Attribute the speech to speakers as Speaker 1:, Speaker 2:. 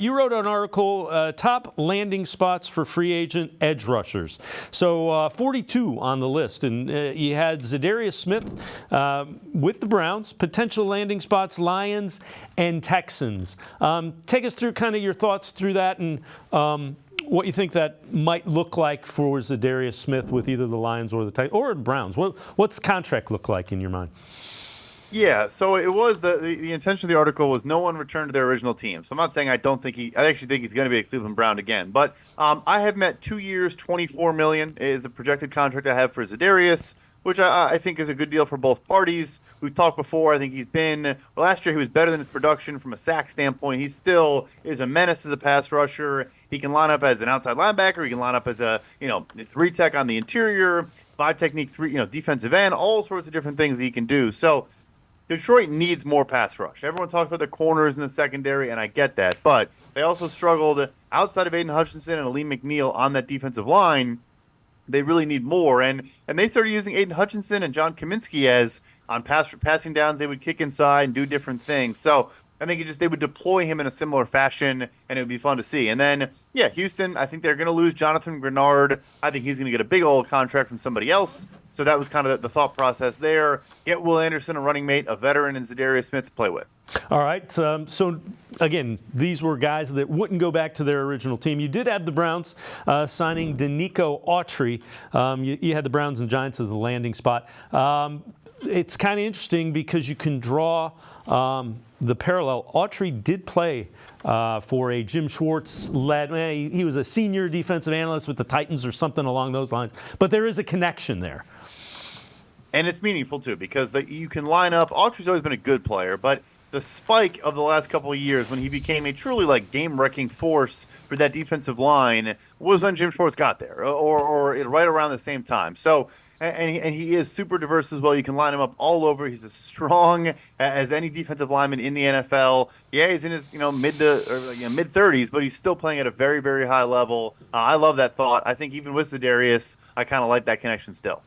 Speaker 1: you wrote an article, top landing spots for free agent edge rushers. So 42 on the list, and you had Za'Darius Smith with the Browns, potential landing spots, Lions and Texans. Take us through kind of your thoughts through that and what you think that might look like for Za'Darius Smith with either the Lions or the Texans or the Browns. What's the contract look like in your mind?
Speaker 2: Yeah, so it was the intention of the article was no one returned to their original team. So I'm not saying I actually think he's going to be a Cleveland Brown again. But I have met 2 years, $24 million is the projected contract I have for Za'Darius, which I think is a good deal for both parties. We've talked before. I think last year he was better than his production from a sack standpoint. He still is a menace as a pass rusher. He can line up as an outside linebacker. He can line up as a 3-tech on the interior, 5-technique defensive end, all sorts of different things that he can do. So Detroit needs more pass rush. Everyone talks about the corners in the secondary, and I get that. But they also struggled outside of Aiden Hutchinson and Aleem McNeil on that defensive line. They really need more. And they started using Aiden Hutchinson and John Kaminsky as on passing downs. They would kick inside and do different things. So I think they would deploy him in a similar fashion, and it would be fun to see. And then, Houston, I think they're going to lose Jonathan Grenard. I think he's going to get a big old contract from somebody else. So that was kind of the thought process there. Get Will Anderson, a running mate, a veteran, and Za'Darius Smith to play with. All
Speaker 1: right. So, again, these were guys that wouldn't go back to their original team. You did have the Browns signing Denico Autry. You had the Browns and Giants as the landing spot. It's kind of interesting because you can draw the parallel. Autry did play for a Jim Schwartz-led, he was a senior defensive analyst with the Titans or something along those lines. But there is a connection there.
Speaker 2: And it's meaningful, too, because you can line up. Autry's always been a good player, but the spike of the last couple of years when he became a truly game-wrecking force for that defensive line was when Jim Schwartz got there, or right around the same time. So, and he is super diverse as well. You can line him up all over. He's as strong as any defensive lineman in the NFL. Yeah, he's in his mid 30s, but he's still playing at a very, very high level. I love that thought. I think even with Za'Darius, I kind of like that connection still.